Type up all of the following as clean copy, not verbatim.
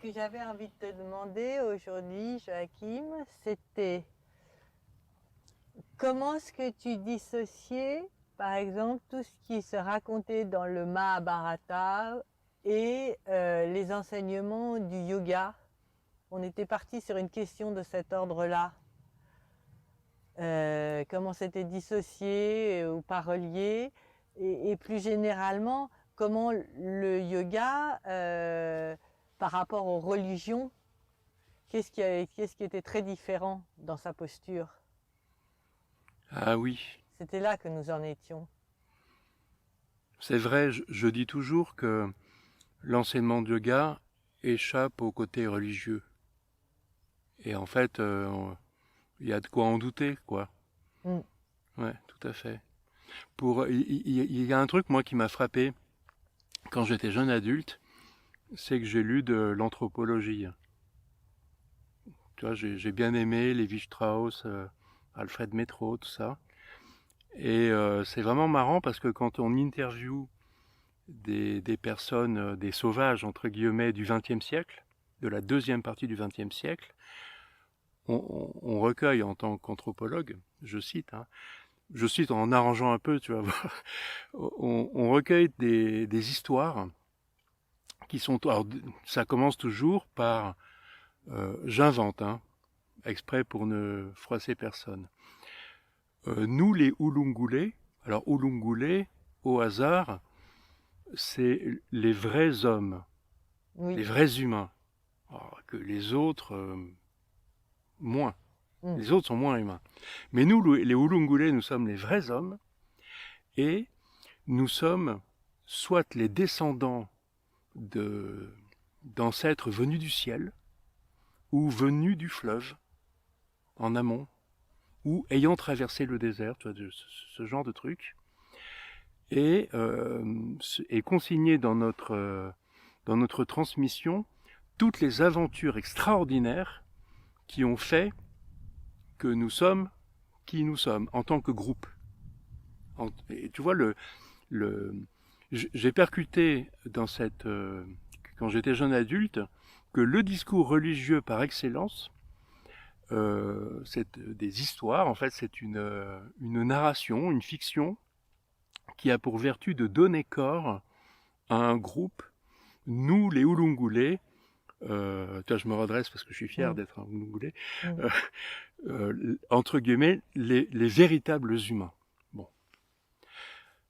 que j'avais envie de te demander aujourd'hui, Joachim, c'était comment est-ce que tu dissociais, par exemple, tout ce qui se racontait dans le Mahabharata et les enseignements du yoga. On était parti sur une question de cet ordre-là. Comment c'était dissocié ou pas relié, et plus généralement, comment le yoga, par rapport aux religions, qu'est-ce qui était très différent dans sa posture? Ah oui, C'était là que nous en étions. c'est vrai, je dis toujours que l'enseignement de yoga échappe au côté religieux. Et en fait, il y a de quoi en douter, quoi. Mm. Ouais, tout à fait. Il y a un truc, moi, qui m'a frappé quand j'étais jeune adulte, c'est que j'ai lu de l'anthropologie. Tu vois, j'ai bien aimé Lévi-Strauss, Alfred Métraux, tout ça. Et c'est vraiment marrant parce que quand on interviewe des personnes, des sauvages, entre guillemets, du XXe siècle, de la deuxième partie du XXe siècle, on recueille en tant qu'anthropologue, je cite en arrangeant un peu, tu vas voir, on recueille des histoires qui sont... Alors, ça commence toujours par j'invente, hein, exprès pour ne froisser personne. Nous, les Ulungulés, alors Ulungulés, au hasard, c'est les vrais hommes, Oui. les vrais humains, alors que les autres, moins. Mm. Les autres sont moins humains. Mais nous, les Ulungulés, nous sommes les vrais hommes, et nous sommes soit les descendants d'ancêtres venus du ciel, ou venus du fleuve, en amont, ou ayant traversé le désert, tu vois, ce genre de truc, et est consigné dans notre transmission toutes les aventures extraordinaires qui ont fait que nous sommes qui nous sommes en tant que groupe. Et tu vois, j'ai percuté dans quand j'étais jeune adulte, que le discours religieux par excellence, c'est des histoires, en fait, c'est une narration, une fiction, qui a pour vertu de donner corps à un groupe, nous les Ulungulés, je me redresse parce que je suis fier Mm. d'être un Ulungulé, Mm. entre guillemets, les véritables humains. Bon.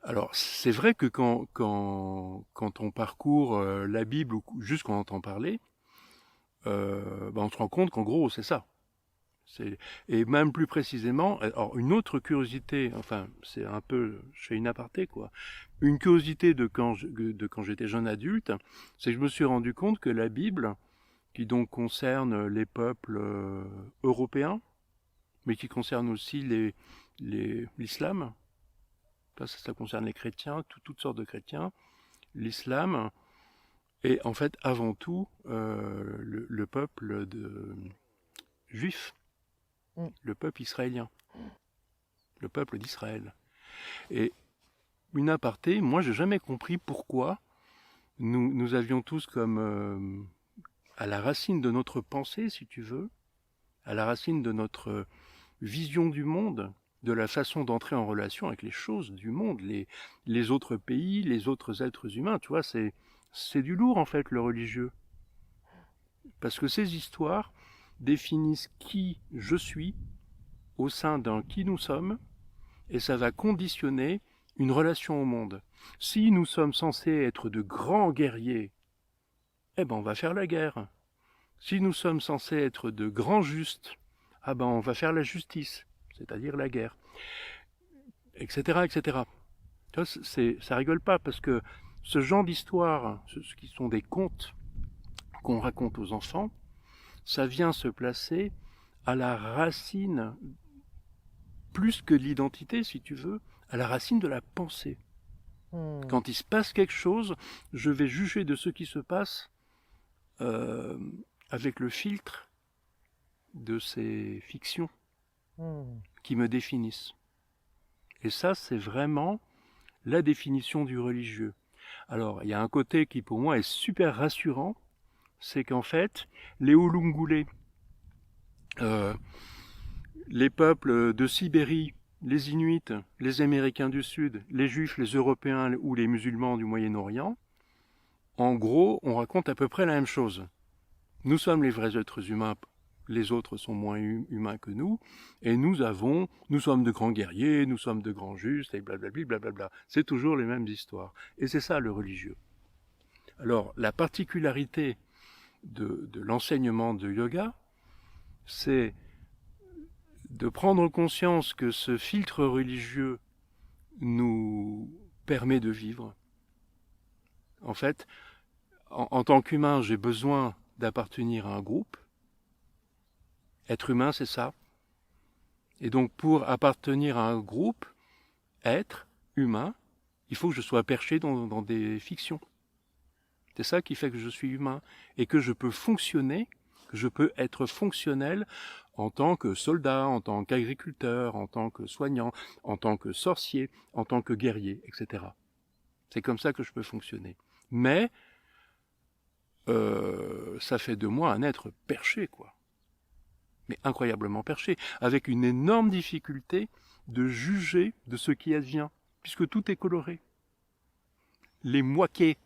Alors, c'est vrai que quand on parcourt la Bible, ou juste qu'on entend parler, on se rend compte qu'en gros, c'est ça. Et même plus précisément, alors une autre curiosité, enfin, c'est un peu, je fais une aparté, quoi. Une curiosité de quand j'étais jeune adulte, c'est que je me suis rendu compte que la Bible, qui donc concerne les peuples européens, mais qui concerne aussi l'islam, ça concerne les chrétiens, toutes sortes de chrétiens, l'islam est en fait avant tout le peuple juif, Mm. le peuple israélien, le peuple d'Israël. Et une aparté, moi j'ai jamais compris pourquoi nous avions tous comme à la racine de notre pensée, si tu veux, à la racine de notre vision du monde, de la façon d'entrer en relation avec les choses du monde, les autres pays, les autres êtres humains, tu vois, c'est du lourd en fait le religieux. Parce que ces histoires définissent qui je suis au sein d'un qui nous sommes, et ça va conditionner une relation au monde. Si nous sommes censés être de grands guerriers, eh ben on va faire la guerre. Si nous sommes censés être de grands justes, ah ben on va faire la justice, c'est-à-dire la guerre, etc., etc. Ça rigole pas parce que ce genre d'histoires, ce qui sont des contes qu'on raconte aux enfants, ça vient se placer à la racine, plus que de l'identité, si tu veux, à la racine de la pensée. Mm. Quand il se passe quelque chose, je vais juger de ce qui se passe euh, avec le filtre de ces fictions Mm. qui me définissent. Et ça, c'est vraiment la définition du religieux. Alors, il y a un côté qui, pour moi, est super rassurant, c'est qu'en fait, les Ulungulés, les peuples de Sibérie, les Inuits, les Américains du Sud, les Juifs, les Européens ou les musulmans du Moyen-Orient, en gros, on raconte à peu près la même chose. Nous sommes les vrais êtres humains, les autres sont moins humains que nous, et nous sommes de grands guerriers, nous sommes de grands justes, et blablabla, blablabla. C'est toujours les mêmes histoires. Et c'est ça le religieux. Alors, la particularité de l'enseignement de yoga, c'est de prendre conscience que ce filtre religieux nous permet de vivre. En fait, en tant qu'humain, j'ai besoin d'appartenir à un groupe. Être humain, c'est ça. Et donc, pour appartenir à un groupe, être humain, il faut que je sois perché dans des fictions. C'est ça qui fait que je suis humain et que je peux fonctionner, que je peux être fonctionnel en tant que soldat, en tant qu'agriculteur, en tant que soignant, en tant que sorcier, en tant que guerrier, etc. C'est comme ça que je peux fonctionner. Mais ça fait de moi un être perché, quoi. Mais incroyablement perché, avec une énorme difficulté de juger de ce qui advient, puisque tout est coloré. Les moquets,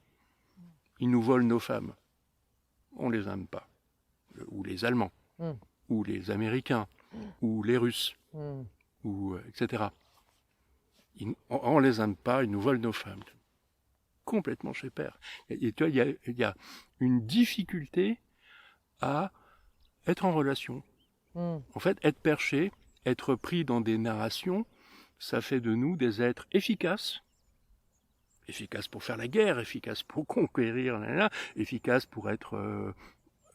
ils nous volent nos femmes. On les aime pas. Ou les Allemands, ou les Américains, ou les Russes, ou etc. On les aime pas, ils nous volent nos femmes. Complètement chez père. Et tu vois, il y a une difficulté à être en relation. En fait, être perché, être pris dans des narrations, ça fait de nous des êtres efficaces. Efficaces pour faire la guerre, efficaces pour conquérir, efficaces pour être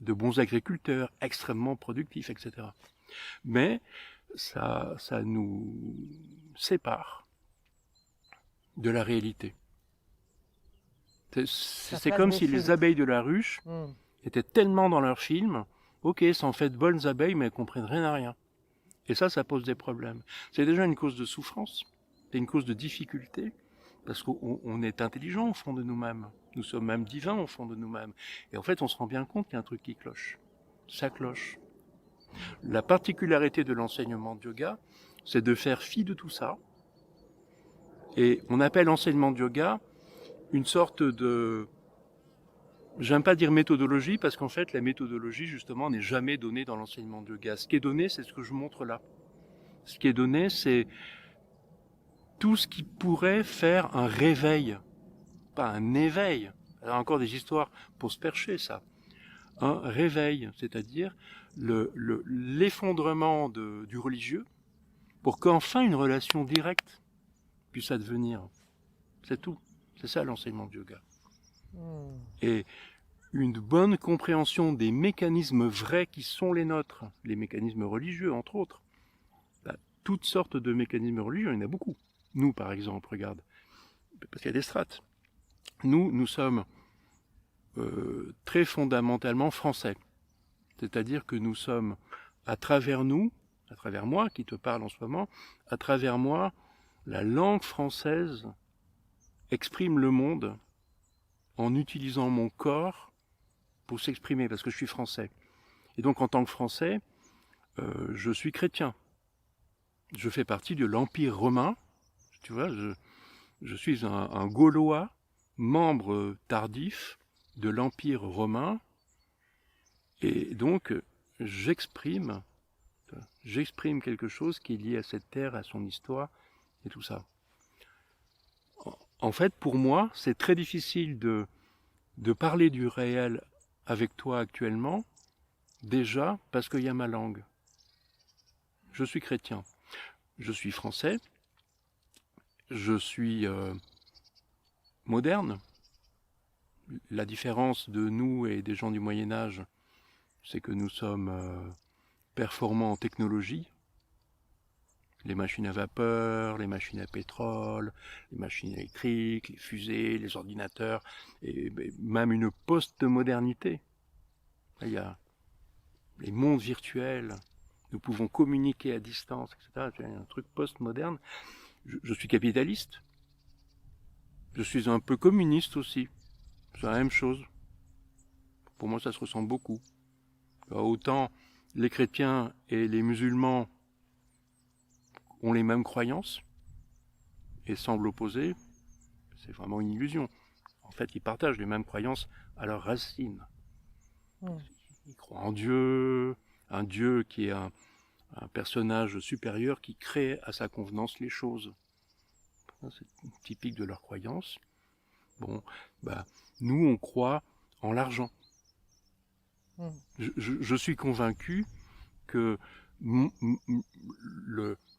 de bons agriculteurs, extrêmement productifs, etc. Mais ça nous sépare de la réalité. C'est comme si les abeilles de la ruche étaient tellement dans leur film, ok, ça en fait de bonnes abeilles, mais elles comprennent rien à rien. Et ça pose des problèmes. C'est déjà une cause de souffrance, c'est une cause de difficulté, parce qu'on est intelligent au fond de nous-mêmes. Nous sommes même divins au fond de nous-mêmes. Et en fait, on se rend bien compte qu'il y a un truc qui cloche. Ça cloche. La particularité de l'enseignement de yoga, c'est de faire fi de tout ça. Et on appelle l'enseignement de yoga une sorte de... J'aime pas dire méthodologie, parce qu'en fait, la méthodologie, justement, n'est jamais donnée dans l'enseignement de yoga. Ce qui est donné, c'est ce que je montre là. Ce qui est donné, c'est tout ce qui pourrait faire un réveil, pas un éveil. Il y a encore des histoires pour se percher, ça. Un réveil, c'est-à-dire l'effondrement du religieux, pour qu'enfin une relation directe puisse advenir. C'est tout. C'est ça l'enseignement du yoga. Et une bonne compréhension des mécanismes vrais qui sont les nôtres, les mécanismes religieux entre autres. Toutes sortes de mécanismes religieux, il y en a beaucoup. Nous, par exemple, regarde, parce qu'il y a des strates. Nous sommes très fondamentalement français. C'est-à-dire que nous sommes, à travers moi qui te parle en ce moment, à travers moi, la langue française exprime le monde en utilisant mon corps pour s'exprimer, parce que je suis français. Et donc en tant que français, je suis chrétien. Je fais partie de l'Empire romain. Tu vois, je suis un Gaulois, membre tardif de l'Empire romain, et donc j'exprime quelque chose qui est lié à cette terre, à son histoire, et tout ça. En fait, pour moi, c'est très difficile de parler du réel avec toi actuellement, déjà parce qu'il y a ma langue. Je suis chrétien, je suis français, je suis moderne. La différence de nous et des gens du Moyen-Âge, c'est que nous sommes performants en technologie. Les machines à vapeur, les machines à pétrole, les machines électriques, les fusées, les ordinateurs, et même une post-modernité. Il y a les mondes virtuels, nous pouvons communiquer à distance, etc. Il y a un truc post-moderne. Je suis capitaliste. Je suis un peu communiste aussi. C'est la même chose. Pour moi, ça se ressemble beaucoup. Autant les chrétiens et les musulmans ont les mêmes croyances et semblent opposés, c'est vraiment une illusion. En fait, ils partagent les mêmes croyances à leurs racines. Ils croient en Dieu, un Dieu qui est un personnage supérieur qui crée à sa convenance les choses. C'est typique de leur croyance. Bon, nous, on croit en l'argent. Je suis convaincu que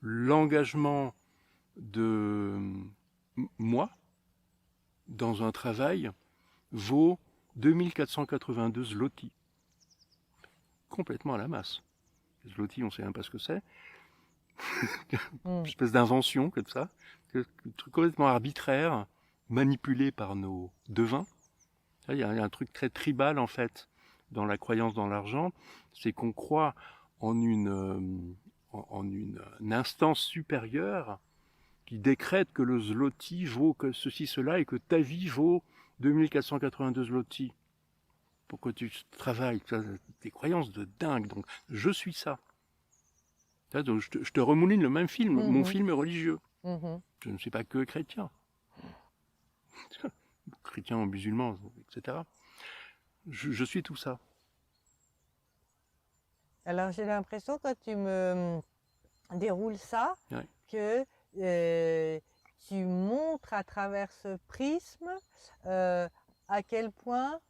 l'engagement de moi dans un travail vaut 2482 zlotys. Complètement à la masse. Les zlotys, on ne sait même pas ce que c'est. Une espèce d'invention comme ça. Un truc complètement arbitraire, manipulé par nos devins. Il y a un truc très tribal, en fait, dans la croyance dans l'argent. C'est qu'on croit en une instance supérieure qui décrète que le zloty vaut que ceci, cela, et que ta vie vaut 2482 zlotys. Pour que tu travailles, des croyances de dingue. Donc, je suis ça. Donc, je te remouline le même film, mon film religieux. Je ne suis pas que chrétien. Chrétien ou musulman, etc. Je suis tout ça. Alors, j'ai l'impression, quand tu me déroules ça, que tu montres à travers ce prisme à quel point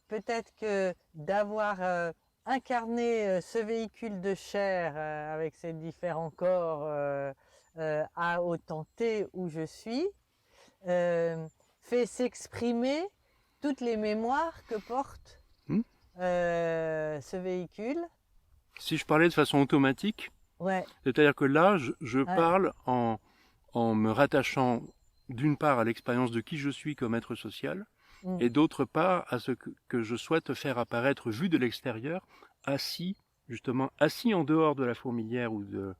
peut-être que d'avoir incarné ce véhicule de chair avec ses différents corps à autant T où je suis, fait s'exprimer toutes les mémoires que porte ce véhicule. Si je parlais de façon automatique, c'est-à-dire que là, je parle en me rattachant d'une part à l'expérience de qui je suis comme être social, et d'autre part à ce que je souhaite faire apparaître vu de l'extérieur, assis en dehors de la fourmilière ou de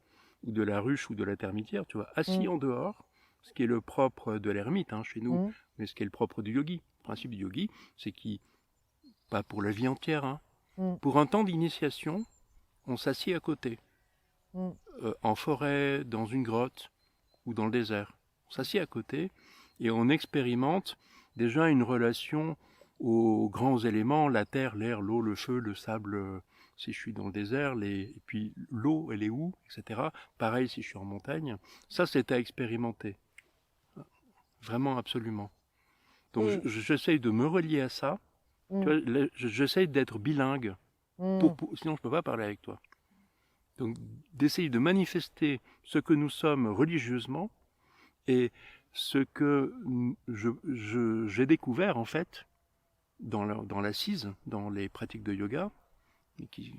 la ruche ou de la termitière, tu vois, assis en dehors, ce qui est le propre de l'ermite chez nous, mais ce qui est le propre du yogi. Le principe du yogi, c'est pas pour la vie entière, pour un temps d'initiation, on s'assied à côté, en forêt, dans une grotte ou dans le désert. On s'assied à côté et on expérimente déjà une relation aux grands éléments, la terre, l'air, l'eau, le feu, le sable, si je suis dans le désert, et puis l'eau, elle est où, etc. Pareil si je suis en montagne. Ça, c'est à expérimenter. Vraiment, absolument. Donc, j'essaye de me relier à ça. J'essaye d'être bilingue, sinon je ne peux pas parler avec toi. Donc, d'essayer de manifester ce que nous sommes religieusement et ce que j'ai découvert, en fait, dans l'assise, dans les pratiques de yoga, qui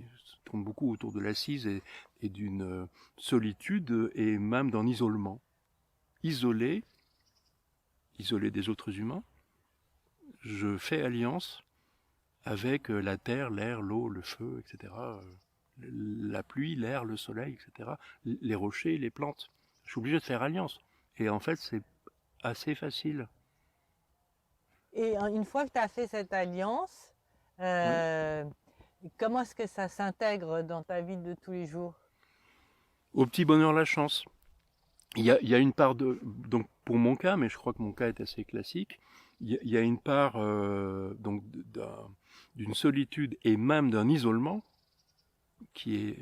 tournent beaucoup autour de l'assise et d'une solitude et même d'un isolement. Isolé des autres humains, je fais alliance avec la terre, l'air, l'eau, le feu, etc., la pluie, l'air, le soleil, etc., les rochers, les plantes. Je suis obligé de faire alliance. Et en fait, c'est assez facile. Et une fois que tu as fait cette alliance, comment est-ce que ça s'intègre dans ta vie de tous les jours? Au petit bonheur, la chance. Il y a une part donc pour mon cas, mais je crois que mon cas est assez classique, il y a une part donc d'une solitude et même d'un isolement qui est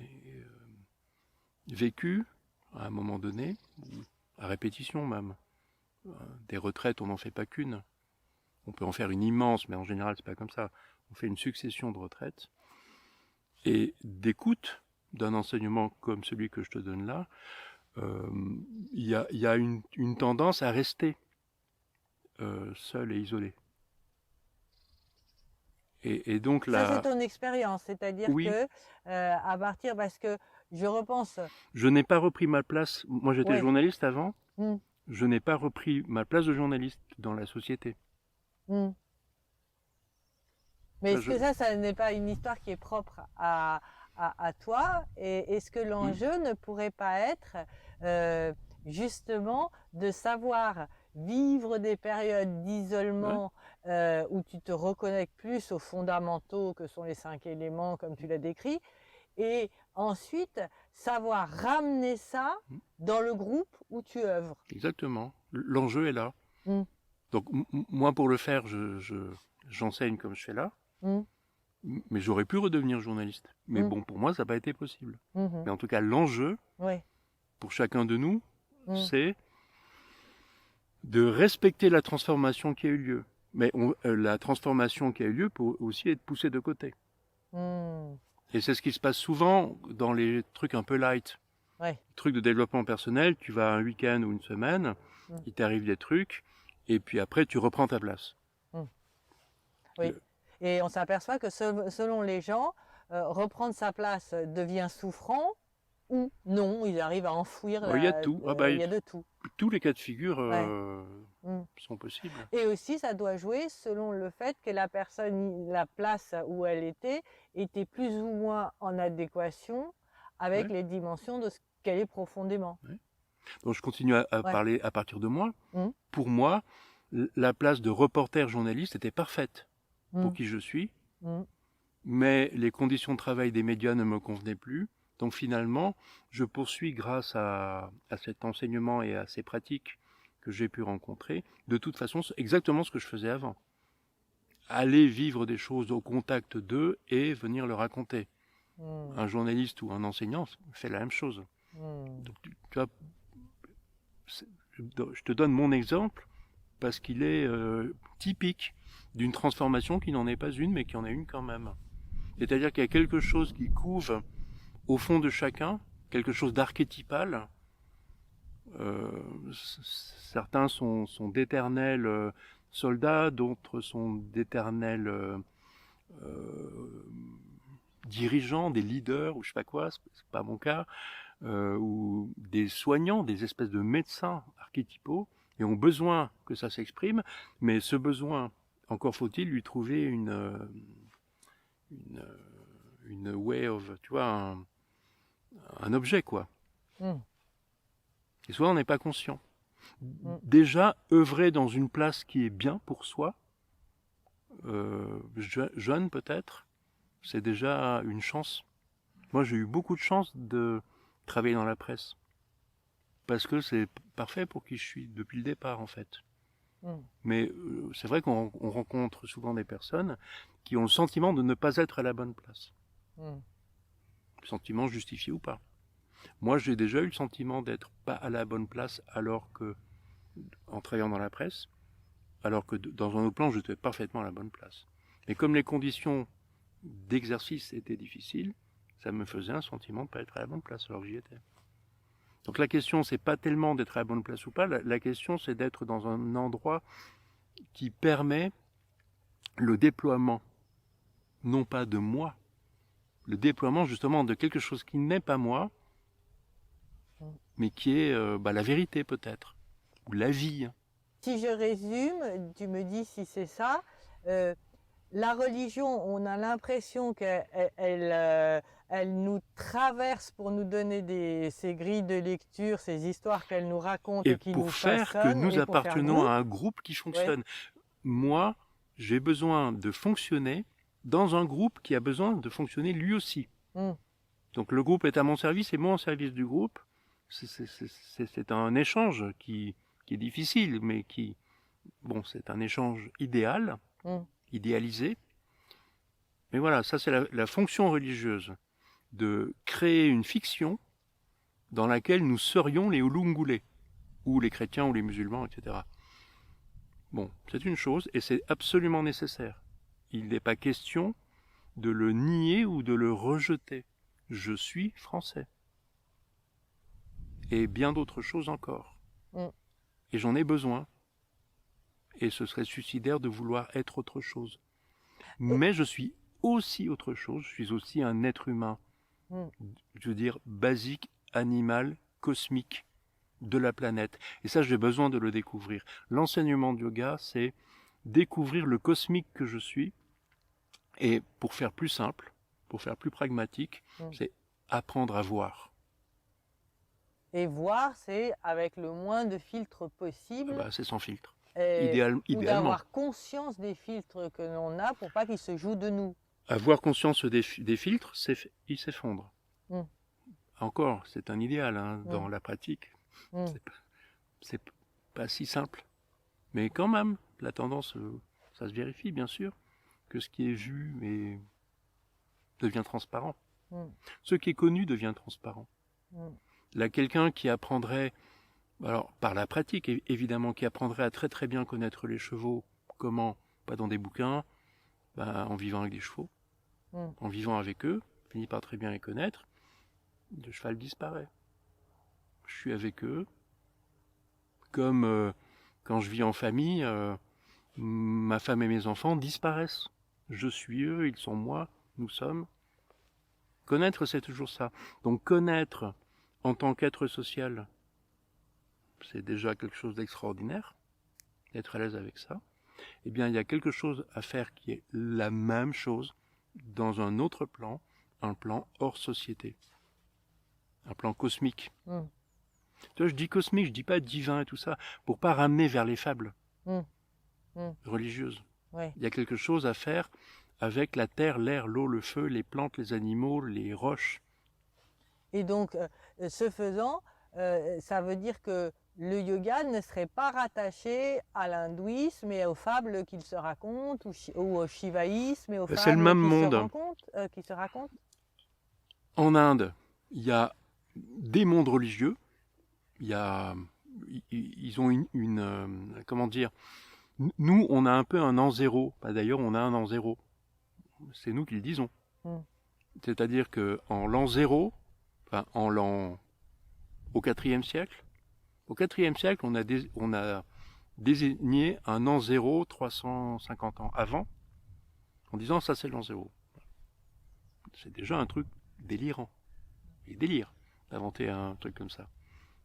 vécu à un moment donné, à répétition même. Des retraites, on n'en fait pas qu'une. On peut en faire une immense, mais en général, c'est pas comme ça. On fait une succession de retraites et d'écoute d'un enseignement comme celui que je te donne là. Il y a une tendance à rester seul et isolé. Et donc là. Ça, c'est ton expérience, c'est-à-dire que à partir, parce que je repense. Je n'ai pas repris ma place. Moi, j'étais journaliste avant. Je n'ai pas repris ma place de journaliste dans la société. Mais est-ce que ça n'est pas une histoire qui est propre à toi? Et est-ce que l'enjeu ne pourrait pas être justement de savoir vivre des périodes d'isolement où tu te reconnectes plus aux fondamentaux que sont les 5 éléments comme tu l'as décrit, et ensuite savoir ramener ça dans le groupe où tu œuvres. Exactement. L'enjeu est là. Mm. Donc moi, pour le faire, j'enseigne comme je fais là, Mm. mais j'aurais pu redevenir journaliste. Mais Mm. bon, pour moi, ça n'a pas été possible. Mhm. Mais en tout cas, l'enjeu, Ouais. pour chacun de nous, Mm. c'est de respecter la transformation qui a eu lieu. Mais la transformation qui a eu lieu peut aussi être poussée de côté. Mm. Et c'est ce qui se passe souvent dans les trucs un peu light. Ouais. Trucs de développement personnel, tu vas un week-end ou une semaine, Mm. il t'arrive des trucs, et puis après tu reprends ta place. Oui. Et on s'aperçoit que selon les gens, reprendre sa place devient souffrant ou non, ils arrivent à enfouir. Il y a tout. Il y a de tout. Tous les cas de figure Mm. sont possibles. Et aussi, ça doit jouer selon le fait que la personne, la place où elle était plus ou moins en adéquation avec Ouais. les dimensions de ce qu'elle est profondément. Ouais. Donc je continue à Ouais. parler à partir de moi. Mm. Pour moi, la place de reporter journaliste était parfaite pour Mm. qui je suis, Mm. mais les conditions de travail des médias ne me convenaient plus. Donc finalement, je poursuis grâce à cet enseignement et à ces pratiques que j'ai pu rencontrer, de toute façon, exactement ce que je faisais avant. Aller vivre des choses au contact d'eux et venir le raconter. Mm. Un journaliste ou un enseignant fait la même chose. Mm. Donc, tu vois, je te donne mon exemple parce qu'il est typique d'une transformation qui n'en est pas une, mais qui en est une quand même. C'est-à-dire qu'il y a quelque chose qui couve au fond de chacun, quelque chose d'archétypal. Certains sont d'éternels soldats, d'autres sont d'éternels dirigeants, des leaders, ou je sais pas quoi, c'est pas mon cas, ou des soignants, des espèces de médecins archétypaux, et ont besoin que ça s'exprime, mais ce besoin, encore faut-il lui trouver une way of, tu vois, un objet, quoi. Mm. Et souvent, on n'est pas conscient. Déjà, œuvrer dans une place qui est bien pour soi, jeune peut-être, c'est déjà une chance. Moi, j'ai eu beaucoup de chance de travailler dans la presse. Parce que c'est parfait pour qui je suis depuis le départ, en fait. Mm. Mais c'est vrai qu'on rencontre souvent des personnes qui ont le sentiment de ne pas être à la bonne place. Mm. Sentiment justifié ou pas. Moi, j'ai déjà eu le sentiment d'être pas à la bonne place alors que, en travaillant dans la presse, alors que dans un autre plan, j'étais parfaitement à la bonne place. Mais comme les conditions d'exercice étaient difficiles, ça me faisait un sentiment de ne pas être à la bonne place alors que j'y étais. Donc la question, c'est pas tellement d'être à la bonne place ou pas, la question, c'est d'être dans un endroit qui permet le déploiement, non pas de moi, le déploiement justement de quelque chose qui n'est pas moi, mais qui est la vérité peut-être, ou la vie. Si je résume, tu me dis si c'est ça, la religion, on a l'impression qu'elle elle nous traverse pour nous donner ces grilles de lecture, ces histoires qu'elle nous raconte et qui pour nous faire que façonnent, nous et pour faire appartenons groupe. à un groupe qui fonctionne. Ouais. Moi, j'ai besoin de fonctionner dans un groupe qui a besoin de fonctionner lui aussi. Mm. Donc le groupe est à mon service et moi au service du groupe. C'est un échange qui est difficile, mais c'est un échange idéal, idéalisé. Mais voilà, ça c'est la fonction religieuse, de créer une fiction dans laquelle nous serions les Ulungulés, ou les chrétiens ou les musulmans, etc. Bon, c'est une chose, et c'est absolument nécessaire. Il n'est pas question de le nier ou de le rejeter. Je suis français. Et bien d'autres choses encore. Et j'en ai besoin. Et ce serait suicidaire de vouloir être autre chose. Mais je suis aussi autre chose, je suis aussi un être humain, je veux dire basique, animal, cosmique, de la planète. Et ça, j'ai besoin de le découvrir. L'enseignement de yoga, c'est découvrir le cosmique que je suis, et pour faire plus simple, pour faire plus pragmatique, c'est apprendre à voir. Et voir, c'est avec le moins de filtres possible. Bah, c'est sans filtre. Ou Idéalement. d'avoir conscience des filtres que l'on a pour pas qu'ils se jouent de nous. Avoir conscience des filtres, ils s'effondrent. Mm. Encore, c'est un idéal hein, dans la pratique. Mm. C'est pas si simple. Mais quand même, la tendance, ça se vérifie bien sûr, que ce qui est vu devient transparent. Mm. Ce qui est connu devient transparent. Mm. Là, quelqu'un qui apprendrait, alors par la pratique évidemment, qui apprendrait à très très bien connaître les chevaux, comment? Pas dans des bouquins, en vivant avec des chevaux, en vivant avec eux, finit par très bien les connaître, le cheval disparaît. Je suis avec eux, comme quand je vis en famille, ma femme et mes enfants disparaissent. Je suis eux, ils sont moi, nous sommes. Connaître, c'est toujours ça. Donc connaître en tant qu'être social, c'est déjà quelque chose d'extraordinaire, d'être à l'aise avec ça. Eh bien, il y a quelque chose à faire qui est la même chose dans un autre plan, un plan hors société, un plan cosmique. Tu vois, je dis cosmique, je dis pas divin et tout ça, pour pas ramener vers les fables religieuses. Ouais. Il y a quelque chose à faire avec la terre, l'air, l'eau, le feu, les plantes, les animaux, les roches. Et donc, ce faisant, ça veut dire que le yoga ne serait pas rattaché à l'hindouisme et aux fables qu'il se raconte, ou au shivaïsme et aux fables C'est le même monde. Qui se racontent. En Inde, il y a des mondes religieux. Ils ont comment dire. Nous, on a un peu un an zéro. D'ailleurs, on a un an zéro. C'est nous qui le disons. C'est-à-dire que en l'an zéro, au IVe siècle, on a désigné un an zéro 350 ans avant, en disant ça c'est l'an zéro. C'est déjà un truc délirant. Et délire d'inventer un truc comme ça.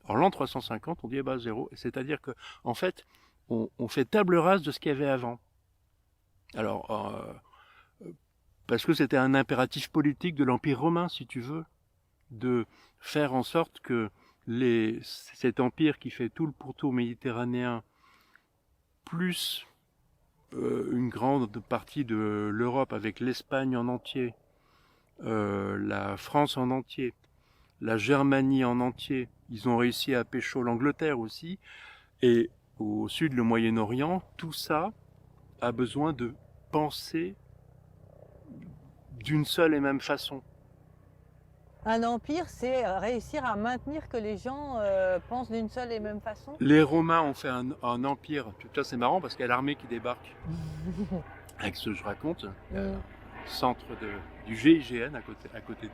Alors l'an 350, on dit zéro. C'est-à-dire que en fait, on fait table rase de ce qu'il y avait avant. Alors, parce que c'était un impératif politique de l'Empire romain, si tu veux, de faire en sorte que cet empire qui fait tout le pourtour méditerranéen, plus une grande partie de l'Europe avec l'Espagne en entier, la France en entier, la Germanie en entier, ils ont réussi à pécho l'Angleterre aussi, et au sud le Moyen-Orient, tout ça a besoin de penser d'une seule et même façon. Un empire, c'est réussir à maintenir que les gens pensent d'une seule et même façon. Les Romains ont fait un empire. Tu vois, c'est marrant parce qu'il y a l'armée qui débarque. Avec ce que je raconte, le centre du GIGN à côté de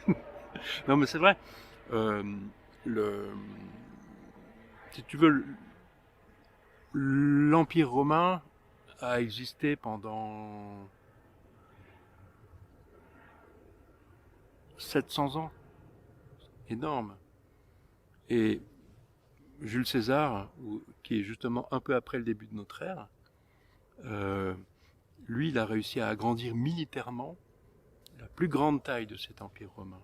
nous. Non, mais c'est vrai. Si tu veux, l'Empire romain a existé pendant 700 ans. Énorme. Et Jules César, qui est justement un peu après le début de notre ère, lui, il a réussi à agrandir militairement la plus grande taille de cet empire romain.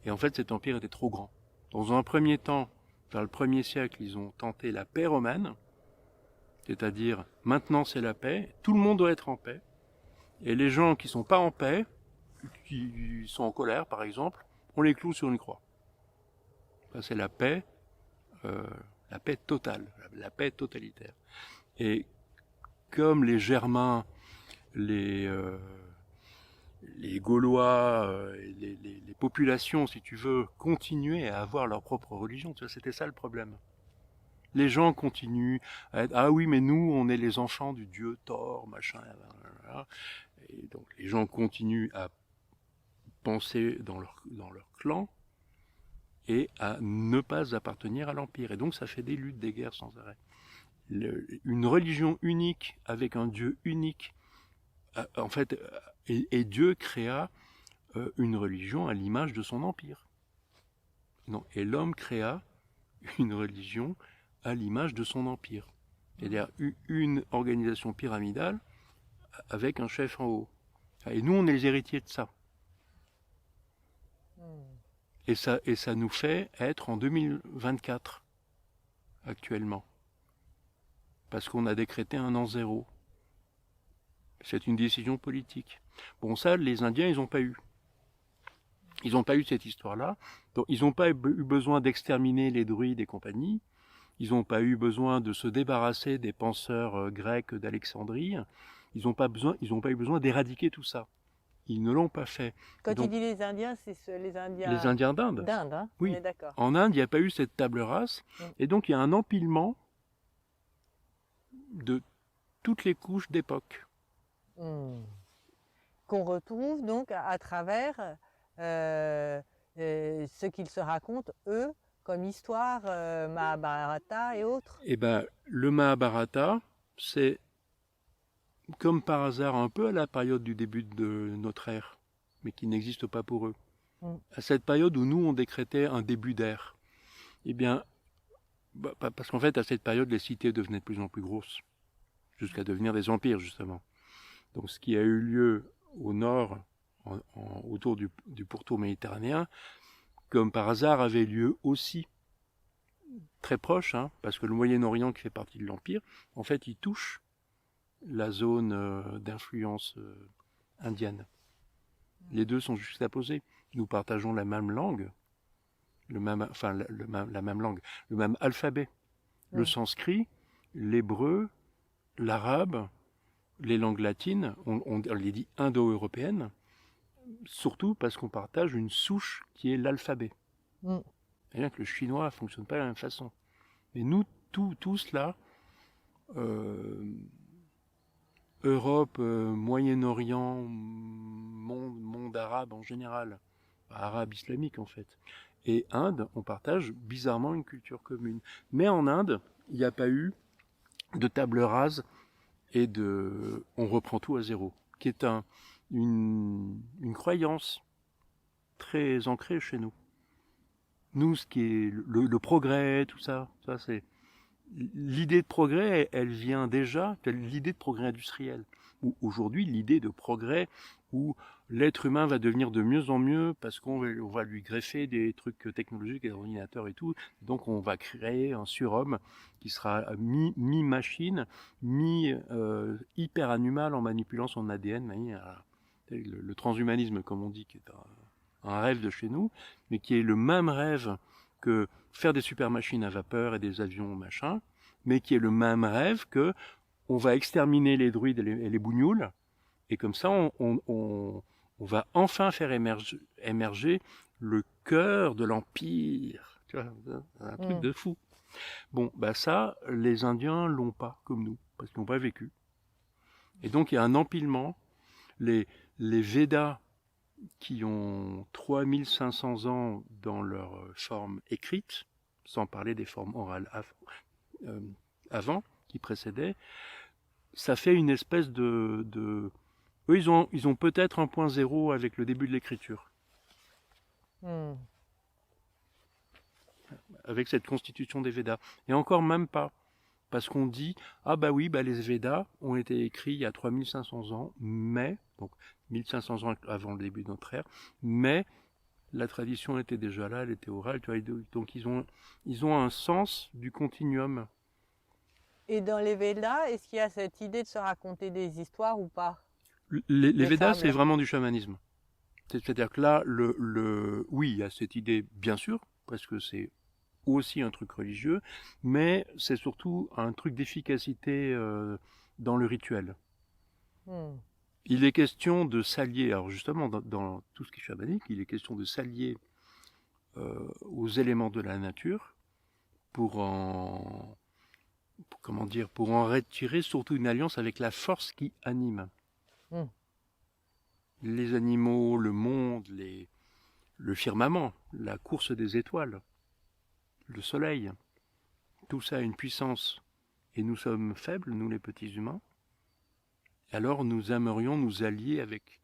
Et en fait, cet empire était trop grand. Dans un premier temps, vers le 1er siècle, ils ont tenté la paix romaine, c'est-à-dire maintenant c'est la paix, tout le monde doit être en paix, et les gens qui sont pas en paix, qui sont en colère par exemple, on les cloue sur une croix. Ça, c'est la paix totale, la paix totalitaire. Et comme les Germains, les Gaulois, les populations, si tu veux, continuaient à avoir leur propre religion, tu vois, c'était ça le problème. Les gens continuent à être, ah oui, mais nous, on est les enfants du dieu Thor, machin, blablabla. Et donc les gens continuent à penser dans leur clan et à ne pas appartenir à l'Empire. Et donc ça fait des luttes, des guerres sans arrêt. Une religion unique avec un dieu unique, en fait, et Dieu créa une religion à l'image de son empire. Non, et l'homme créa une religion à l'image de son empire. C'est-à-dire une organisation pyramidale avec un chef en haut. Et nous, on est les héritiers de ça. Et ça nous fait être en 2024 actuellement. Parce qu'on a décrété un an zéro. C'est une décision politique. Bon, ça, les Indiens, ils n'ont pas eu. Ils n'ont pas eu cette histoire-là. Donc, ils n'ont pas eu besoin d'exterminer les druides et compagnie. Ils n'ont pas eu besoin de se débarrasser des penseurs grecs d'Alexandrie. Ils n'ont pas eu besoin d'éradiquer tout ça. Ils ne l'ont pas fait. Quand Donc, tu dis les Indiens, c'est les Indiens les Indiens d'Inde. d'Inde, hein? Oui. On est d'accord. En Inde, il n'y a pas eu cette table rase. Et donc, il y a un empilement de toutes les couches d'époque. Qu'on retrouve donc à travers ce qu'ils se racontent, eux, comme histoire, Mahabharata et autres. Eh bien, le Mahabharata, c'est comme par hasard un peu à la période du début de notre ère, mais qui n'existe pas pour eux. À cette période où nous, on décrétait un début d'ère. Eh bien, parce qu'en fait, à cette période, les cités devenaient de plus en plus grosses, jusqu'à devenir des empires, justement. Donc, ce qui a eu lieu au nord, autour du pourtour méditerranéen, comme par hasard, avait lieu aussi très proche, hein, parce que le Moyen-Orient, qui fait partie de l'Empire, en fait, il touche la zone d'influence indienne. Les deux sont juxtaposés. Nous partageons la même langue, la même langue, le même alphabet. Le sanskrit, l'hébreu, l'arabe, les langues latines, on les dit indo-européennes, surtout parce qu'on partage une souche qui est l'alphabet. C'est-à-dire que le chinois ne fonctionne pas de la même façon. Mais nous, tout cela, Europe, Moyen-Orient, monde arabe en général, arabe islamique en fait, et Inde, on partage bizarrement une culture commune. Mais en Inde, il n'y a pas eu de table rase et on reprend tout à zéro, qui est une croyance très ancrée chez nous. Nous, ce qui est le progrès, tout ça c'est l'idée de progrès, elle vient déjà de l'idée de progrès industriel. Aujourd'hui, l'idée de progrès où l'être humain va devenir de mieux en mieux parce qu'on va lui greffer des trucs technologiques, des ordinateurs et tout. Donc, on va créer un surhomme qui sera mi-machine, mi-hyper-animal en manipulant son ADN. Le transhumanisme, comme on dit, qui est un rêve de chez nous, mais qui est le même rêve que faire des super machines à vapeur et des avions machin, mais qui est le même rêve que on va exterminer les druides et les bougnoules, et comme ça on va enfin faire émerger le cœur de l'empire. Tu vois, un truc de fou. Bon, bah ça, les Indiens l'ont pas comme nous, parce qu'ils n'ont pas vécu. Et donc il y a un empilement. Les Védas, qui ont 3500 ans dans leur forme écrite, sans parler des formes orales avant, qui précédaient, ça fait une espèce de... Eux, ils ont peut-être un point zéro avec le début de l'écriture. Avec cette constitution des Védas. Et encore même pas. Parce qu'on dit, ah bah oui, bah les Védas ont été écrits il y a 3500 ans, mais, donc 1500 ans avant le début de notre ère, mais la tradition était déjà là, elle était orale, tu vois, donc ils ont un sens du continuum. Et dans les Védas, est-ce qu'il y a cette idée de se raconter des histoires ou pas? Les Védas, c'est vraiment du chamanisme. C'est-à-dire que là, oui, il y a cette idée, bien sûr, parce que c'est aussi un truc religieux, mais c'est surtout un truc d'efficacité dans le rituel. Il est question de s'allier, alors justement dans tout ce qui est chamanique, il est question de s'allier aux éléments de la nature pour en retirer surtout une alliance avec la force qui anime. Les animaux, le monde, le firmament, la course des étoiles, le soleil, tout ça a une puissance. Et nous sommes faibles, nous les petits humains. Alors nous aimerions nous allier avec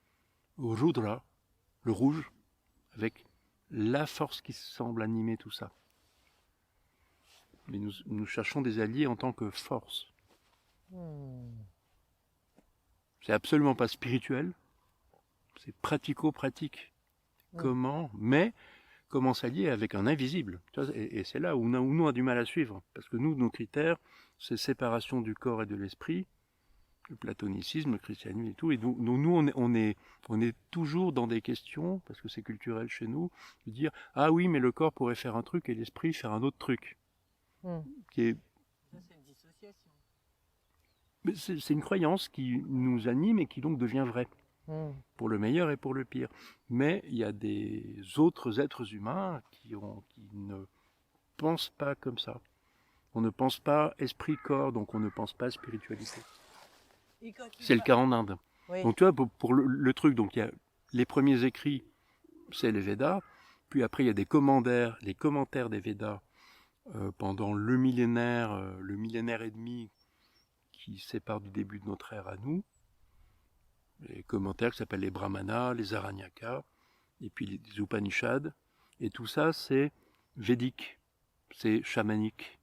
Rudra, le rouge, avec la force qui semble animer tout ça. Mais nous cherchons des alliés en tant que force. C'est absolument pas spirituel, c'est pratico-pratique. Comment? Mais comment s'allier avec un invisible. Tu vois, et c'est là où nous on a du mal à suivre. Parce que nous, nos critères, c'est séparation du corps et de l'esprit, le platonicisme, le christianisme et tout. Et donc nous, on est toujours dans des questions, parce que c'est culturel chez nous, de dire « Ah oui, mais le corps pourrait faire un truc et l'esprit faire un autre truc. Qui est... Ça, c'est une dissociation. C'est une croyance qui nous anime et qui donc devient vraie. Pour le meilleur et pour le pire. Mais il y a des autres êtres humains qui ne pensent pas comme ça. On ne pense pas esprit-corps, donc on ne pense pas spiritualité. C'est le cas en Inde. Oui. Donc tu vois, pour le truc, donc il y a les premiers écrits, c'est les Védas, puis après il y a des commentaires des Védas pendant le millénaire et demi qui sépare du début de notre ère à nous. Les commentaires qui s'appellent les Brahmanas, les Aranyakas, et puis les Upanishads. Et tout ça, c'est védique, c'est chamanique.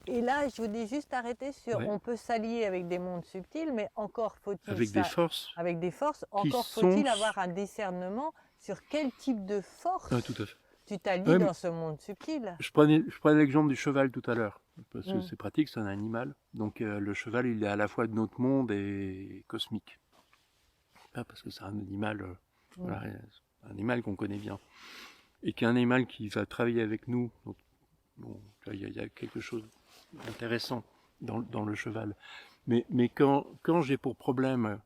Et là, je voulais juste arrêter sur, Ouais. on peut s'allier avec des mondes subtils, mais encore faut-il Avec des forces. Avec des forces, qui encore faut-il avoir un discernement sur quel type de force Tout à fait. tu t'allies dans ce monde subtil. Je prenais l'exemple du cheval tout à l'heure, parce que c'est pratique, c'est un animal. Donc le cheval, il est à la fois de notre monde et cosmique. Parce que c'est un animal, voilà, un animal qu'on connaît bien. Et qui est un animal qui va travailler avec nous. Donc, bon, il y a quelque chose d'intéressant dans le cheval. Mais quand j'ai pour problème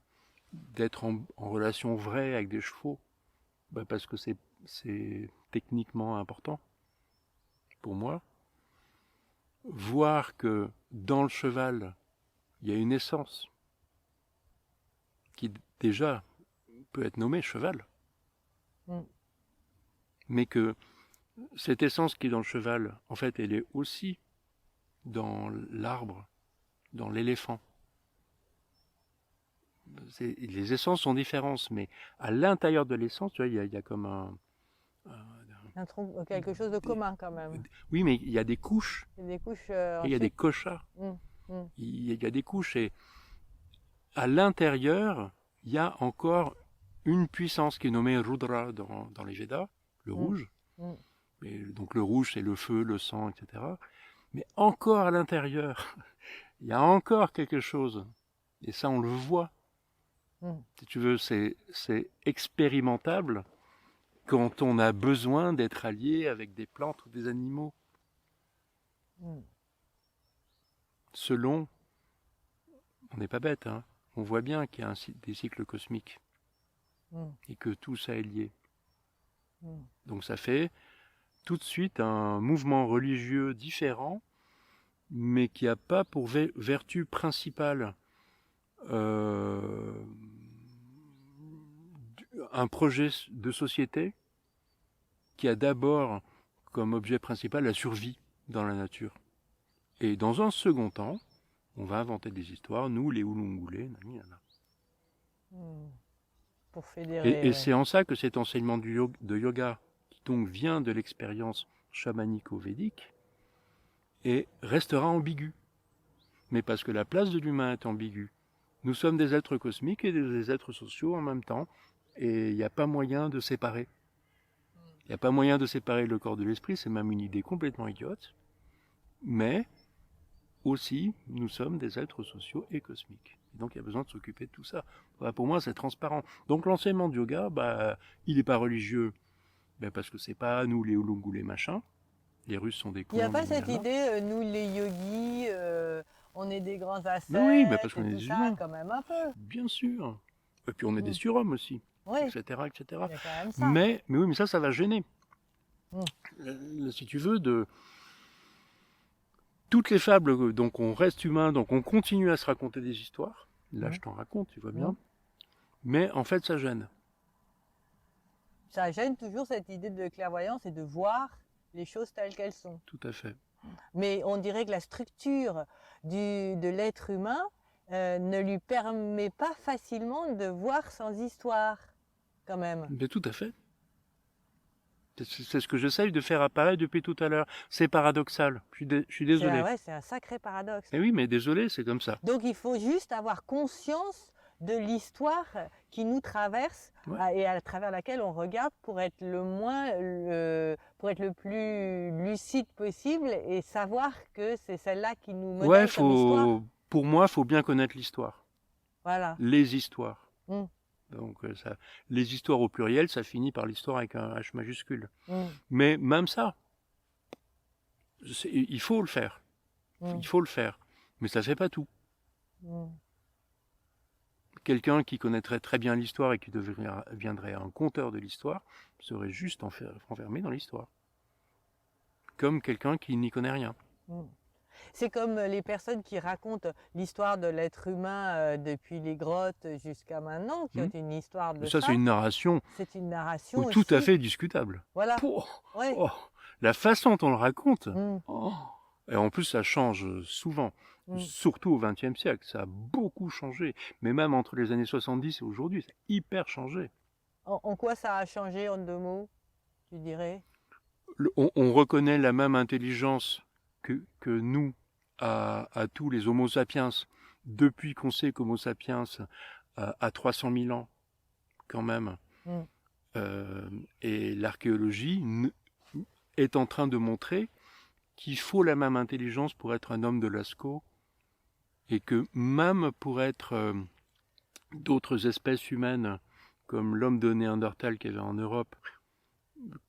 d'être en relation vraie avec des chevaux, parce que c'est techniquement important pour moi, voir que dans le cheval, il y a une essence qui déjà peut être nommée cheval, mais que cette essence qui est dans le cheval, en fait, elle est aussi dans l'arbre, dans l'éléphant. Les essences sont différentes, mais à l'intérieur de l'essence, tu vois, il y a comme Quelque chose de commun quand même. Oui, mais il y a des couches. Il y a des couches. Il y a des koshas. Il y a des couches et à l'intérieur, il y a encore une puissance qui est nommée Rudra dans les Védas, le rouge. Et donc le rouge, c'est le feu, le sang, etc. Mais encore à l'intérieur, il y a encore quelque chose. Et ça, on le voit. Si tu veux, c'est expérimentable quand on a besoin d'être allié avec des plantes ou des animaux. Selon, on n'est pas bête, hein, on voit bien qu'il y a des cycles cosmiques et que tout ça est lié. Donc ça fait tout de suite un mouvement religieux différent, mais qui n'a pas pour vertu principale un projet de société qui a d'abord comme objet principal la survie dans la nature. Et dans un second temps, on va inventer des histoires, nous, les Ulungulés, pour fédérer. Et c'est en ça que cet enseignement de yoga, qui donc vient de l'expérience chamanico-védique, et restera ambigu. Mais parce que la place de l'humain est ambiguë. Nous sommes des êtres cosmiques et des êtres sociaux en même temps, et il n'y a pas moyen de séparer. Il n'y a pas moyen de séparer le corps de l'esprit, c'est même une idée complètement idiote. Mais aussi, nous sommes des êtres sociaux et cosmiques. Et donc il y a besoin de s'occuper de tout ça. Pour moi, c'est transparent. Donc l'enseignement de yoga, il n'est pas religieux, parce que c'est pas nous les Ulungulés machin. Les Russes sont des cons. Il n'y a pas cette idée, nous les yogis, on est des grands ascètes, oui, parce qu'on est des humains. quand même un peu. Bien sûr. Et puis on est des surhommes aussi, etc., etc. Il y a quand même ça. Mais oui, mais ça va gêner. Si tu veux, toutes les fables, donc on reste humain, donc on continue à se raconter des histoires. Là, je t'en raconte, tu vois bien. Mais en fait, ça gêne. Ça gêne toujours cette idée de clairvoyance et de voir les choses telles qu'elles sont. Tout à fait. Mais on dirait que la structure de l'être humain ne lui permet pas facilement de voir sans histoire, quand même. Mais tout à fait. C'est ce que j'essaye de faire apparaître depuis tout à l'heure. C'est paradoxal. Je suis désolé. C'est un sacré paradoxe. Mais oui, mais désolé, c'est comme ça. Donc il faut juste avoir conscience de l'histoire qui nous traverse Ouais. et à travers laquelle on regarde pour être pour être le plus lucide possible et savoir que c'est celle-là qui nous Ouais, modèle comme histoire. pour moi, faut bien connaître l'histoire, Voilà. les histoires. Mm, Donc les histoires au pluriel, ça finit par l'histoire avec un H majuscule. mm, Mais même ça, il faut le faire. mm, Il faut le faire. Mais ça fait pas tout. mm. Quelqu'un qui connaîtrait très bien l'histoire et qui deviendrait un conteur de l'histoire serait juste enfermé dans l'histoire. Comme quelqu'un qui n'y connaît rien. Mm. C'est comme les personnes qui racontent l'histoire de l'être humain depuis les grottes jusqu'à maintenant, qui ont une histoire de Ça, c'est une narration C'est une narration tout à aussi. fait discutable. Voilà. Oh, Ouais. oh, la façon dont on le raconte. Mm, Oh. Et en plus, ça change souvent. mm. Surtout au XXe siècle. Ça a beaucoup changé. Mais même entre les années 70 et aujourd'hui, ça a hyper changé. En quoi ça a changé en 2 mots, tu dirais? On reconnaît la même intelligence que nous à tous les Homo sapiens depuis qu'on sait qu'Homo sapiens a 300 000 ans quand même. Mm. Et l'archéologie est en train de montrer qu'il faut la même intelligence pour être un homme de Lascaux et que même pour être d'autres espèces humaines comme l'homme de Néandertal qu'il y avait en Europe,